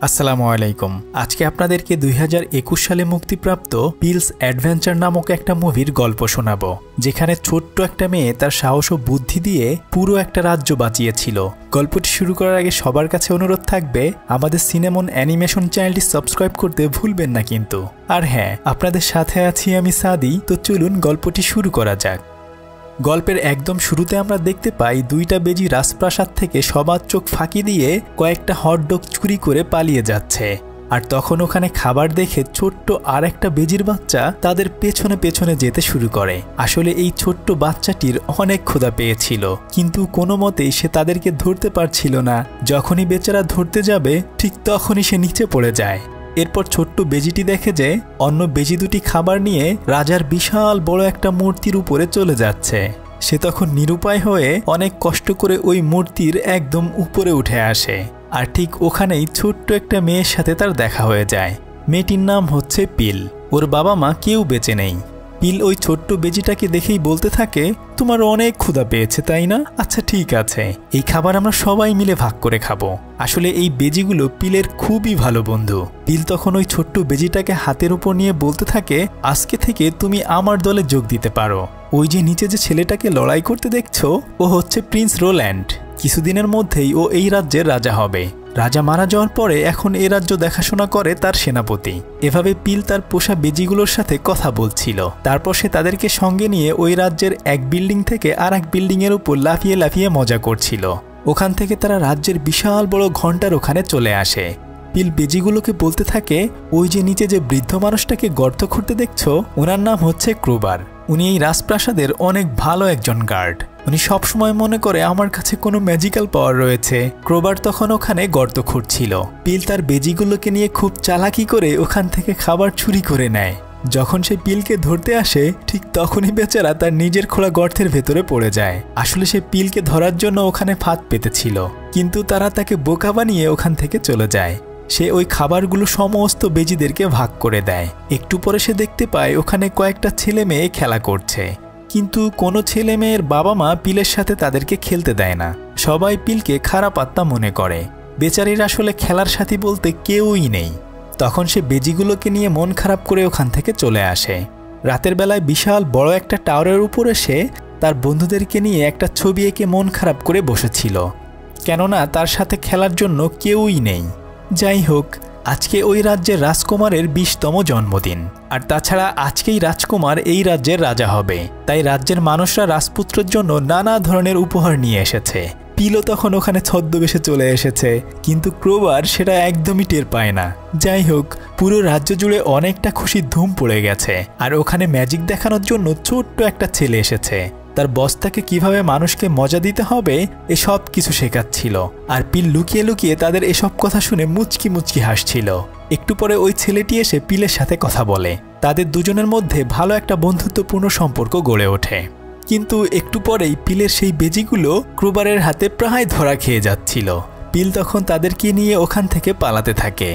আসসালামু আলাইকুম। আজকে আপনাদেরকে 2021 সালে মুক্তিপ্রাপ্ত পিলস অ্যাডভেঞ্চার নামক একটা মুভির গল্প শোনাবো, যেখানে ছোট্ট একটা মেয়ে তার সাহস ও বুদ্ধি দিয়ে পুরো একটা রাজ্য বাঁচিয়েছিল। গল্পটি শুরু করার আগে সবার কাছে অনুরোধ থাকবে, আমাদের সিনেমন অ্যানিমেশন চ্যানেলটি সাবস্ক্রাইব করতে ভুলবেন না কিন্তু। আর হ্যাঁ, আপনাদের সাথে আছি আমি সাদি। তো চলুন গল্পটি শুরু করা যাক। গল্পের একদম শুরুতে আমরা দেখতে পাই দুইটা বেজি রাজপ্রাসাদ থেকে সবার চোখ ফাঁকি দিয়ে কয়েকটা হটডগ চুরি করে পালিয়ে যাচ্ছে। আর তখন ওখানে খাবার দেখে ছোট্ট আর একটা বেজির বাচ্চা তাদের পেছনে পেছনে যেতে শুরু করে। আসলে এই ছোট্ট বাচ্চাটির অনেক ক্ষুধা পেয়েছিল, কিন্তু কোনো মতেই সে তাদেরকে ধরতে পারছিল না। যখনই বেচারা ধরতে যাবে ঠিক তখনই সে নিচে পড়ে যায়। এরপর ছোট্ট বেজিটি দেখে যে অন্য বেজি দুটি খাবার নিয়ে রাজার বিশাল বড় একটা মূর্তির উপরে চলে যাচ্ছে। সে তখন নিরুপায় হয়ে অনেক কষ্ট করে ওই মূর্তির একদম উপরে উঠে আসে। আর ঠিক ওখানেই ছোট্ট একটা মেয়ের সাথে তার দেখা হয়ে যায়। মেয়েটির নাম হচ্ছে পিল। ওর বাবা মা কেউ বেঁচে নেই। পিল ওই ছোট্ট বেজিটাকে দেখেই বলতে থাকে, তোমার অনেক ক্ষুধা পেয়েছে তাই না? আচ্ছা ঠিক আছে, এই খাবার আমরা সবাই মিলে ভাগ করে খাবো। আসলে এই বেজিগুলো পিলের খুবই ভালো বন্ধু। পিল তখন ওই ছোট্ট বেজিটাকে হাতের উপর নিয়ে বলতে থাকে, আজকে থেকে তুমি আমার দলে যোগ দিতে পারো। ওই যে নিচে যে ছেলেটাকে লড়াই করতে দেখছো, ও হচ্ছে প্রিন্স রোল্যান্ড। কিছুদিনের মধ্যেই ও এই রাজ্যের রাজা হবে। রাজা মারা যাওয়ার পরে এখন এ রাজ্য দেখাশোনা করে তার সেনাপতি। এভাবে পিল তার পোষা বেজিগুলোর সাথে কথা বলছিল। তারপর সে তাদেরকে সঙ্গে নিয়ে ওই রাজ্যের এক বিল্ডিং থেকে আর এক বিল্ডিং এর উপর লাফিয়ে লাফিয়ে মজা করছিল। ওখান থেকে তারা রাজ্যের বিশাল বড় ঘন্টার ওখানে চলে আসে। পিল বেজিগুলোকে বলতে থাকে, ওই যে নিচে যে বৃদ্ধ মানুষটাকে গর্ত খুঁড়তে দেখছো, ওনার নাম হচ্ছে ক্রোবার। উনি এই রাজপ্রাসাদের অনেক ভালো একজন গার্ড। উনি সবসময় মনে করে আমার কাছে কোনো ম্যাজিক্যাল পাওয়ার রয়েছে। ক্রোবার তখন ওখানে গর্ত খুঁড়ছিল। পিল তার বেজিগুলোকে নিয়ে খুব চালাকি করে ওখান থেকে খাবার চুরি করে নেয়। যখন সে পিলকে ধরতে আসে ঠিক তখনই বেচারা তার নিজের খোলা গর্তের ভেতরে পড়ে যায়। আসলে সে পিলকে ধরার জন্য ওখানে ফাঁদ পেতেছিল, কিন্তু তারা তাকে বোকা বানিয়ে ওখান থেকে চলে যায়। সে ওই খাবারগুলো সমস্ত বেজিদেরকে ভাগ করে দেয়। একটু পরে সে দেখতে পায় ওখানে কয়েকটা ছেলে মেয়ে খেলা করছে, কিন্তু কোনো ছেলে মেয়ের বাবা মা পিলের সাথে তাদেরকে খেলতে দেয় না। সবাই পিলকে খারাপ আত্মা মনে করে। বেচারির আসলে খেলার সাথী বলতে কেউই নেই। তখন সে বেজিগুলোকে নিয়ে মন খারাপ করে ওখান থেকে চলে আসে। রাতের বেলায় বিশাল বড় একটা টাওয়ারের উপরে সে তার বন্ধুদেরকে নিয়ে একটা ছবি এঁকে মন খারাপ করে বসেছিল, কেননা তার সাথে খেলার জন্য কেউই নেই। যাই হোক, আজকে ওই রাজ্যের রাজকুমারের 20তম জন্মদিন। আর তাছাড়া আজকেই রাজকুমার এই রাজ্যের রাজা হবে। তাই রাজ্যের মানুষরা রাজপুত্রের জন্য নানা ধরনের উপহার নিয়ে এসেছে। পিলও তখন ওখানে ছদ্মবেশে চলে এসেছে, কিন্তু ক্রোবার সেটা একদমই টের পায় না। যাই হোক, পুরো রাজ্য জুড়ে অনেকটা খুশির ধুম পড়ে গেছে। আর ওখানে ম্যাজিক দেখানোর জন্য ছোট্ট একটা ছেলে এসেছে। তার বস্তাকে কিভাবে মানুষকে মজা দিতে হবে এসব কিছু শেখাচ্ছিল। আর পিল লুকিয়ে লুকিয়ে তাদের এসব কথা শুনে মুচকি মুচকি হাসছিল। একটু পরে ওই ছেলেটি এসে পিলের সাথে কথা বলে। তাদের দুজনের মধ্যে ভালো একটা বন্ধুত্বপূর্ণ সম্পর্ক গড়ে ওঠে। কিন্তু একটু পরেই পিলের সেই বেজিগুলো ক্রোবারের হাতে প্রায় ধরা খেয়ে যাচ্ছিল। পিল তখন তাদেরকে নিয়ে ওখান থেকে পালাতে থাকে।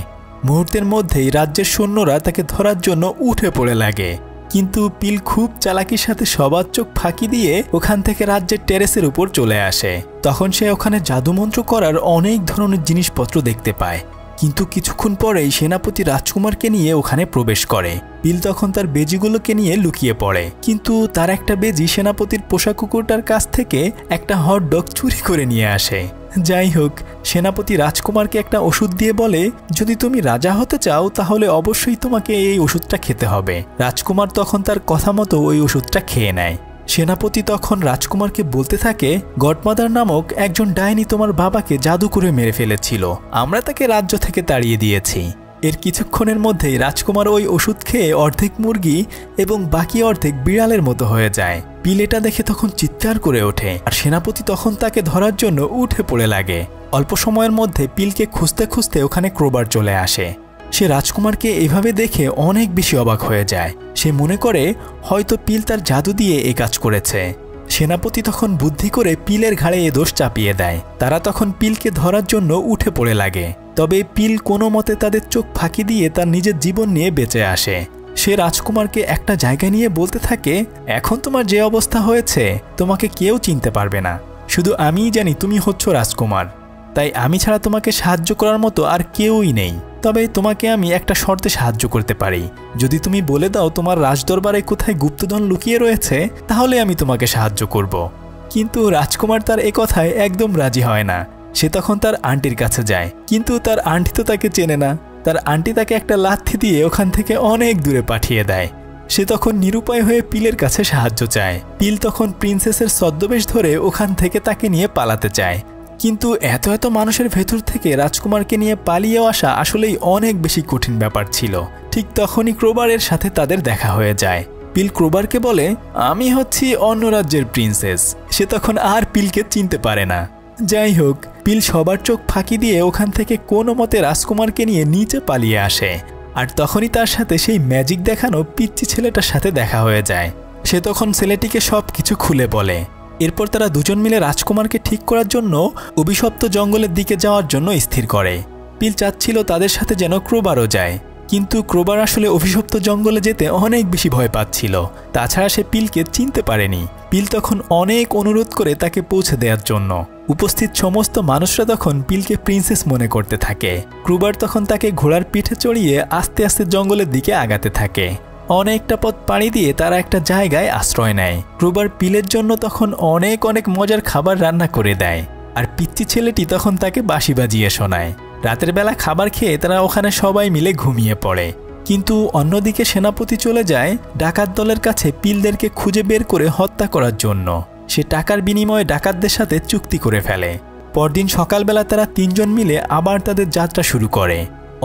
মুহূর্তের মধ্যেই রাজ্যের সৈন্যরা তাকে ধরার জন্য উঠে পড়ে লাগে, কিন্তু পিল খুব চালাকির সাথে সবার চোখ ফাঁকি দিয়ে ওখান থেকে রাজ্যের টেরেসের উপর চলে আসে। তখন সে ওখানে জাদুমন্ত্র করার অনেক ধরনের জিনিসপত্র দেখতে পায়। কিন্তু কিছুক্ষণ পরেই সেনাপতি রাজকুমারকে নিয়ে ওখানে প্রবেশ করে। পিল তখন তার বেজিগুলোকে নিয়ে লুকিয়ে পড়ে, কিন্তু তার একটা বেজি সেনাপতির পোষা কুকুরটার কাছ থেকে একটা হটডগ চুরি করে নিয়ে আসে। যাই হোক, সেনাপতি রাজকুমারকে একটা ওষুধ দিয়ে বলে, যদি তুমি রাজা হতে চাও তাহলে অবশ্যই তোমাকে এই ওষুধটা খেতে হবে। রাজকুমার তখন তার কথা মতো ওই ওষুধটা খেয়ে নেয়। সেনাপতি তখন রাজকুমারকে বলতে থাকে, গডমাদার নামক একজন ডাইনি তোমার বাবাকে জাদু করে মেরে ফেলেছিল। আমরা তাকে রাজ্য থেকে তাড়িয়ে দিয়েছি। এর কিছুক্ষণের মধ্যেই রাজকুমার ওই ওষুধ খেয়ে অর্ধেক মুরগি এবং বাকি অর্ধেক বিড়ালের মতো হয়ে যায়। পিল এটা দেখে তখন চিৎকার করে ওঠে। আর সেনাপতি তখন তাকে ধরার জন্য উঠে পড়ে লাগে। অল্প সময়ের মধ্যে পিলকে খুঁজতে খুঁজতে ওখানে ক্রোবার চলে আসে। সে রাজকুমারকে এভাবে দেখে অনেক বেশি অবাক হয়ে যায়। সে মনে করে হয়তো পিল তার জাদু দিয়ে এ কাজ করেছে। সেনাপতি তখন বুদ্ধি করে পিলের ঘাড়ে এ দোষ চাপিয়ে দেয়। তারা তখন পিলকে ধরার জন্য উঠে পড়ে লাগে। তবে পিল কোনো মতে তাদের চোখ ফাঁকি দিয়ে তার নিজের জীবন নিয়ে বেঁচে আসে। সে রাজকুমারকে একটা জায়গায় নিয়ে বলতে থাকে, এখন তোমার যে অবস্থা হয়েছে তোমাকে কেউ চিনতে পারবে না, শুধু আমিই জানি তুমি হচ্ছ রাজকুমার। তাই আমি ছাড়া তোমাকে সাহায্য করার মতো আর কেউই নেই। তবে তোমাকে আমি একটা শর্তে সাহায্য করতে পারি। যদি তুমি বলে দাও তোমার রাজদরবারে কোথায় গুপ্তধন লুকিয়ে রয়েছে, তাহলে আমি তোমাকে সাহায্য করব। কিন্তু রাজকুমার তার এ কথায় একদম রাজি হয় না। সে তখন তার আন্টির কাছে যায়, কিন্তু তার আন্টি তো তাকে চেনে না। তার আন্টি তাকে একটা লাথি দিয়ে ওখান থেকে অনেক দূরে পাঠিয়ে দেয়। সে তখন নিরুপায় হয়ে পিলের কাছে সাহায্য চায়। পিল তখন প্রিন্সেসের ছদ্মবেশ ধরে ওখান থেকে তাকে নিয়ে পালাতে চায়। কিন্তু এত এত মানুষের ভেতর থেকে রাজকুমারকে নিয়ে পালিয়ে আসা আসলেই অনেক বেশি কঠিন ব্যাপার ছিল। ঠিক তখনই ক্রোবারের সাথে তাদের দেখা হয়ে যায়। পিল ক্রোবারকে বলে, আমি হচ্ছি অন্য রাজ্যের প্রিন্সেস। সে তখন আর পিলকে চিনতে পারে না। যাই হোক, পিল সবার চোখ ফাঁকি দিয়ে ওখান থেকে কোনো মতে রাজকুমারকে নিয়ে নিচে পালিয়ে আসে। আর তখনই তার সাথে সেই ম্যাজিক দেখানো পিচ্চি ছেলেটার সাথে দেখা হয়ে যায়। সে তখন ছেলেটিকে সব কিছু খুলে বলে। এরপর তারা দুজন মিলে রাজকুমারকে ঠিক করার জন্য অভিশপ্ত জঙ্গলের দিকে যাওয়ার জন্য স্থির করে। পিল চাচ্ছিল তাদের সাথে যেন ক্রোবারও যায়, কিন্তু ক্রোবার আসলে অভিশপ্ত জঙ্গলে যেতে অনেক বেশি ভয় পাচ্ছিল। তাছাড়া সে পিলকে চিনতে পারেনি। পিল তখন অনেক অনুরোধ করে তাকে পৌঁছে দেওয়ার জন্য। উপস্থিত সমস্ত মানুষরা তখন পিলকে প্রিন্সেস মনে করতে থাকে। ক্রোবার তখন তাকে ঘোড়ার পিঠে চড়িয়ে আস্তে আস্তে জঙ্গলের দিকে আগাতে থাকে। অনেকটা পথ পাড়ি দিয়ে তারা একটা জায়গায় আশ্রয় নেয়। ক্রোবার পিলের জন্য তখন অনেক অনেক মজার খাবার রান্না করে দেয়। আর পিচ্চি ছেলেটি তখন তাকে বাঁশি বাজিয়ে শোনায়। রাতের বেলা খাবার খেয়ে তারা ওখানে সবাই মিলে ঘুমিয়ে পড়ে। কিন্তু অন্যদিকে সেনাপতি চলে যায় ডাকাত দলের কাছে পিলদেরকে খুঁজে বের করে হত্যা করার জন্য। সে টাকার বিনিময়ে ডাকাতদের সাথে চুক্তি করে ফেলে। পরদিন সকালবেলা তারা তিনজন মিলে আবার তাদের যাত্রা শুরু করে।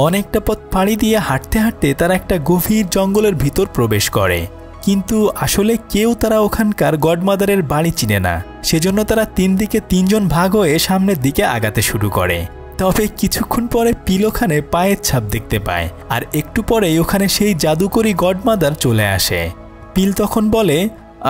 অনেকটা পথ পাড়ি দিয়ে হাঁটতে হাঁটতে তারা একটা গভীর জঙ্গলের ভিতর প্রবেশ করে। কিন্তু আসলে কেউ তারা ওখানকার গডমাদারের বাড়ি চিনে না। সেজন্য তারা তিন দিকে তিনজন ভাগ হয়ে সামনের দিকে আগাতে শুরু করে। তবে কিছুক্ষণ পরে পিল ওখানে পায়ের ছাপ দেখতে পায়। আর একটু পরেই ওখানে সেই জাদুকরী গডমাদার চলে আসে। পিল তখন বলে,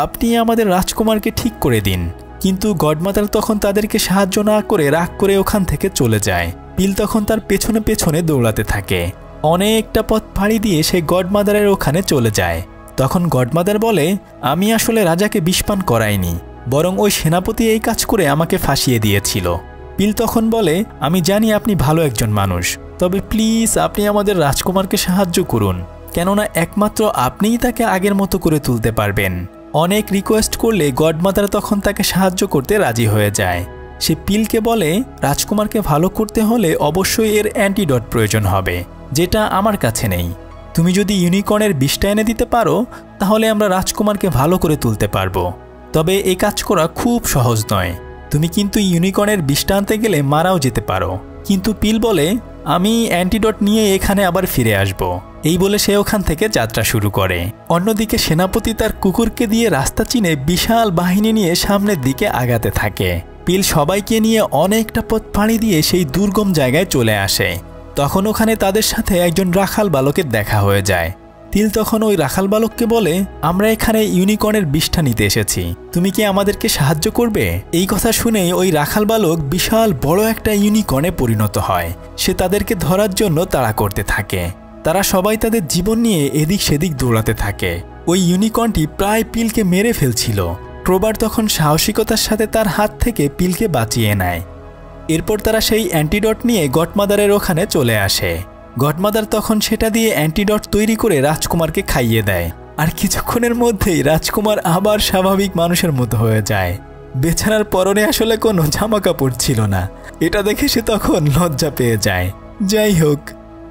আপনি আমাদের রাজকুমারকে ঠিক করে দিন। কিন্তু গডমাদার তখন তাদেরকে সাহায্য না করে রাগ করে ওখান থেকে চলে যায়। পিল তখন তার পেছনে পেছনে দৌড়াতে থাকে। অনেকটা পথ পাড়ি দিয়ে সে গডমাদারের ওখানে চলে যায়। তখন গডমাদার বলে, আমি আসলে রাজাকে বিষপান করাইনি, বরং ওই সেনাপতি এই কাজ করে আমাকে ফাঁসিয়ে দিয়েছিল। পিল তখন বলে, আমি জানি আপনি ভালো একজন মানুষ, তবে প্লিজ আপনি আমাদের রাজকুমারকে সাহায্য করুন, কেননা একমাত্র আপনিই তাকে আগের মতো করে তুলতে পারবেন। অনেক রিকোয়েস্ট করলে গডমাদার তখন তাকে সাহায্য করতে রাজি হয়ে যায়। সে পিলকে বলে, রাজকুমারকে ভালো করতে হলে অবশ্যই এর অ্যান্টিডট প্রয়োজন হবে, যেটা আমার কাছে নেই। তুমি যদি ইউনিকর্নের বিষটা এনে দিতে পারো, তাহলে আমরা রাজকুমারকে ভালো করে তুলতে পারবো। তবে এই কাজ করা খুব সহজ নয়। তুমি কিন্তু ইউনিকর্নের বিষটা আনতে গেলে মারাও যেতে পারো। কিন্তু পিল বলে, আমি অ্যান্টিডট নিয়ে এখানে আবার ফিরে আসব। এই বলে সে ওখান থেকে যাত্রা শুরু করে। অন্যদিকে সেনাপতি তার কুকুরকে দিয়ে রাস্তা চিনে বিশাল বাহিনী নিয়ে সামনের দিকে আগাতে থাকে। পিল সবাইকে নিয়ে অনেকটা পথ পাড়ি দিয়ে সেই দুর্গম জায়গায় চলে আসে। তখন ওখানে তাদের সাথে একজন রাখাল বালকের দেখা হয়ে যায়। তিল তখন ওই রাখাল বালককে বলে, আমরা এখানে ইউনিকর্নের বিষটা নিতে এসেছি, তুমি কি আমাদেরকে সাহায্য করবে? এই কথা শুনে ওই রাখাল বালক বিশাল বড় একটা ইউনিকর্নে পরিণত হয়। সে তাদেরকে ধরার জন্য তাড়া করতে থাকে। তারা সবাই তাদের জীবন নিয়ে এদিক সেদিক দৌড়াতে থাকে। ওই ইউনিকর্নটি প্রায় পিলকে মেরে ফেলছিল। ক্রোবার তখন সাহসিকতার সাথে তার হাত থেকে পিলকে বাঁচিয়ে নেয়। এরপর তারা সেই অ্যান্টিডট নিয়ে গডমাদারের ওখানে চলে আসে। গডমাদার তখন সেটা দিয়ে অ্যান্টিডট তৈরি করে রাজকুমারকে খাইয়ে দেয়। আর কিছুক্ষণের মধ্যেই রাজকুমার আবার স্বাভাবিক মানুষের মতো হয়ে যায়। বেচারার পরনে আসলে কোনো জামা কাপড় ছিল না। এটা দেখে সে তখন লজ্জা পেয়ে যায়। যাই হোক,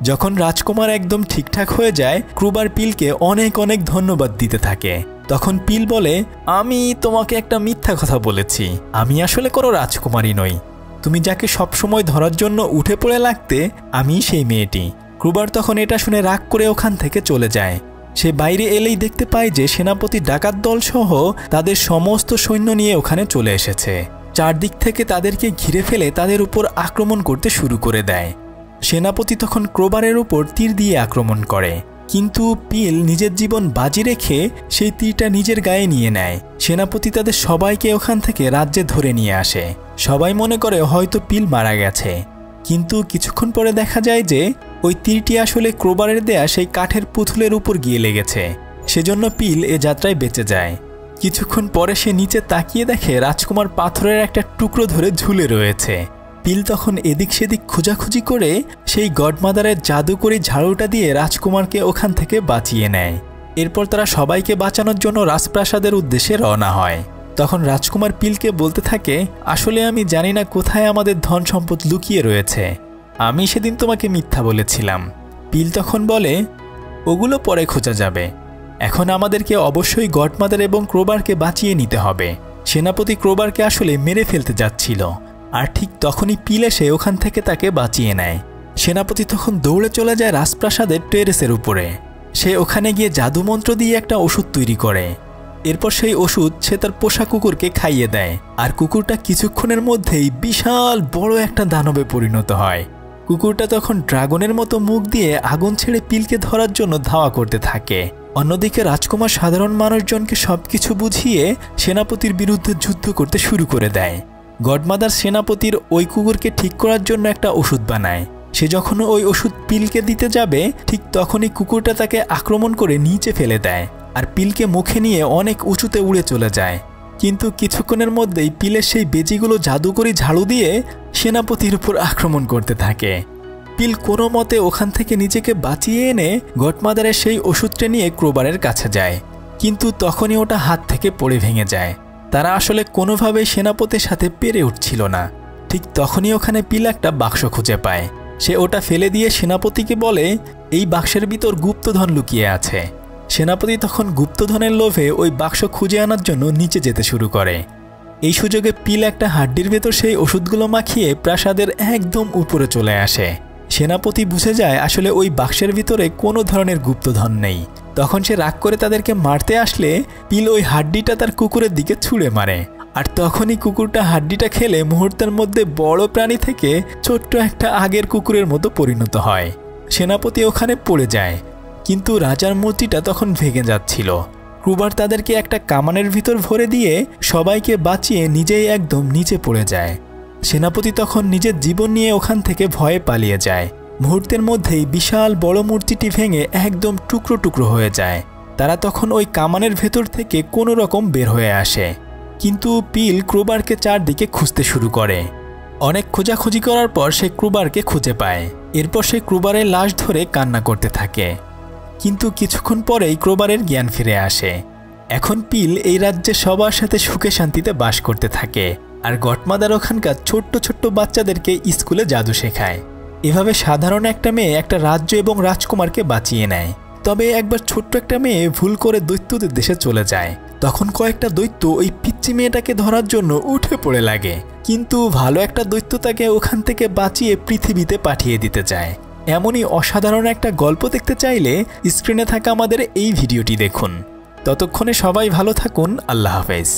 যখন রাজকুমার একদম ঠিকঠাক হয়ে যায়, ক্রোবার পিলকে অনেক অনেক ধন্যবাদ দিতে থাকে। তখন পিল বলে, আমি তোমাকে একটা মিথ্যা কথা বলেছি, আমি আসলে কোনো রাজকুমারী নই। তুমি যাকে সবসময় ধরার জন্য উঠে পড়ে লাগতে, আমি সেই মেয়েটি। ক্রোবার তখন এটা শুনে রাগ করে ওখান থেকে চলে যায়। সে বাইরে এলেই দেখতে পায় যে সেনাপতি ডাকাত দল সহ তাদের সমস্ত সৈন্য নিয়ে ওখানে চলে এসেছে। চারদিক থেকে তাদেরকে ঘিরে ফেলে তাদের উপর আক্রমণ করতে শুরু করে দেয়। সেনাপতি তখন ক্রোবারের উপর তীর দিয়ে আক্রমণ করে, কিন্তু পিল নিজের জীবন বাজি রেখে সেই তীরটা নিজের গায়ে নিয়ে নেয়। সেনাপতি তাদের সবাইকে ওখান থেকে রাজ্যে ধরে নিয়ে আসে। সবাই মনে করে হয়তো পিল মারা গেছে, কিন্তু কিছুক্ষণ পরে দেখা যায় যে ওই তীরটি আসলে ক্রোবারের দেয়া সেই কাঠের পুতুলের উপর গিয়ে লেগেছে। সেজন্য পিল এ যাত্রায় বেঁচে যায়। কিছুক্ষণ পরে সে নিচে তাকিয়ে দেখে রাজকুমার পাথরের একটা টুকরো ধরে ঝুলে রয়েছে। পিল তখন এদিক সেদিক খোঁজাখুঁজি করে সেই গডমাদারের জাদুকরি ঝাড়ুটা দিয়ে রাজকুমারকে ওখান থেকে বাঁচিয়ে নেয়। এরপর তারা সবাইকে বাঁচানোর জন্য রাজপ্রাসাদের উদ্দেশ্যে রওনা হয়। তখন রাজকুমার পিলকে বলতে থাকে, আসলে আমি জানি না কোথায় আমাদের ধন সম্পদ লুকিয়ে রয়েছে, আমি সেদিন তোমাকে মিথ্যা বলেছিলাম। পিল তখন বলে, ওগুলো পরে খোঁজা যাবে, এখন আমাদেরকে অবশ্যই গডমাদার এবং ক্রোবারকে বাঁচিয়ে নিতে হবে। সেনাপতি ক্রোবারকে আসলে মেরে ফেলতে যাচ্ছিল, আর ঠিক তখনই পিল এসে ওখান থেকে তাকে বাঁচিয়ে নেয়। সেনাপতি তখন দৌড়ে চলে যায় রাজপ্রাসাদের টেরেসের উপরে। সে ওখানে গিয়ে জাদুমন্ত্র দিয়ে একটা ওষুধ তৈরি করে। এরপর সেই ওষুধ সে তার পোষা কুকুরকে খাইয়ে দেয়, আর কুকুরটা কিছুক্ষণের মধ্যেই বিশাল বড় একটা দানবে পরিণত হয়। কুকুরটা তখন ড্রাগনের মতো মুখ দিয়ে আগুন ছেড়ে পিলকে ধরার জন্য ধাওয়া করতে থাকে। অন্যদিকে রাজকুমার সাধারণ মানুষজনকে সবকিছু বুঝিয়ে সেনাপতির বিরুদ্ধে যুদ্ধ করতে শুরু করে দেয়। গডমাদার সেনাপতির ওই কুকুরকে ঠিক করার জন্য একটা ওষুধ বানায়। সে যখন ওই ওষুধ পিলকে দিতে যাবে, ঠিক তখনই কুকুরটা তাকে আক্রমণ করে নিচে ফেলে দেয়, আর পিলকে মুখে নিয়ে অনেক উঁচুতে উড়ে চলে যায়। কিন্তু কিছুক্ষণের মধ্যেই পিলের সেই বেজিগুলো জাদুকরি ঝাড়ু দিয়ে সেনাপতির উপর আক্রমণ করতে থাকে। পিল কোনো মতে ওখান থেকে নিজেকে বাঁচিয়ে এনে গডমাদারের সেই ওষুধটা নিয়ে ক্রোবারের কাছে যায়, কিন্তু তখনই ওটা হাত থেকে পড়ে ভেঙে যায়। তারা আসলে কোনোভাবেই সেনাপতির সাথে পেরে উঠছিল না। ঠিক তখনই ওখানে পিল একটা বাক্স খুঁজে পায়। সে ওটা ফেলে দিয়ে সেনাপতিকে বলে, এই বাক্সের ভিতর গুপ্তধন লুকিয়ে আছে। সেনাপতি তখন গুপ্তধনের লোভে ওই বাক্স খুঁজে আনার জন্য নিচে যেতে শুরু করে। এই সুযোগে পিল একটা হাড্ডির ভেতর সেই ওষুধগুলো মাখিয়ে প্রাসাদের একদম উপরে চলে আসে। সেনাপতি বুঝে যায় আসলে ওই বাক্সের ভিতরে কোনো ধরনের গুপ্তধন নেই। তখন সে রাগ করে তাদেরকে মারতে আসলে পিল ওই হাড্ডিটা তার কুকুরের দিকে ছুঁড়ে মারে, আর তখনই কুকুরটা হাড্ডিটা খেলে মুহূর্তের মধ্যে বড় প্রাণী থেকে ছোট্ট একটা আগের কুকুরের মতো পরিণত হয়। সেনাপতি ওখানে পড়ে যায়, কিন্তু রাজার মূর্তিটা তখন ভেঙে যাচ্ছিল। ক্রোবার তাদেরকে একটা কামানের ভিতর ভরে দিয়ে সবাইকে বাঁচিয়ে নিজেই একদম নিচে পড়ে যায়। সেনাপতি তখন নিজের জীবন নিয়ে ওখান থেকে ভয়ে পালিয়ে যায়। মুহূর্তের মধ্যেই বিশাল বড় মূর্তিটি ভেঙে একদম টুকরো টুকরো হয়ে যায়। তারা তখন ওই কামানের ভেতর থেকে কোনো রকম বের হয়ে আসে, কিন্তু পিল ক্রোবারকে চারদিকে খুঁজতে শুরু করে। অনেক খোঁজাখুঁজি করার পর সে ক্রোবারকে খুঁজে পায়। এরপর সে ক্রোবারের লাশ ধরে কান্না করতে থাকে, কিন্তু কিছুক্ষণ পরেই ক্রোবারের জ্ঞান ফিরে আসে। এখন পিল এই রাজ্যে সবার সাথে সুখে শান্তিতে বাস করতে থাকে, আর গডমাদার ওখানকার ছোট্ট ছোট্ট বাচ্চাদেরকে স্কুলে জাদু শেখায়। এভাবে সাধারণ একটা মেয়ে একটা রাজ্য এবং রাজকুমারকে বাঁচিয়ে নেয়। তবে একবার ছোট্ট একটা মেয়ে ভুল করে দৈত্যদের দেশে চলে যায়। তখন কয়েকটা দৈত্য ওই পিচ্চি মেয়েটাকে ধরার জন্য উঠে পড়ে লাগে, কিন্তু ভালো একটা দৈত্য তাকে ওখান থেকে বাঁচিয়ে পৃথিবীতে পাঠিয়ে দিতে চায়। এমনই অসাধারণ একটা গল্প দেখতে চাইলে স্ক্রিনে থাকা আমাদের এই ভিডিওটি দেখুন। ততক্ষণে সবাই ভালো থাকুন। আল্লাহ হাফেজ।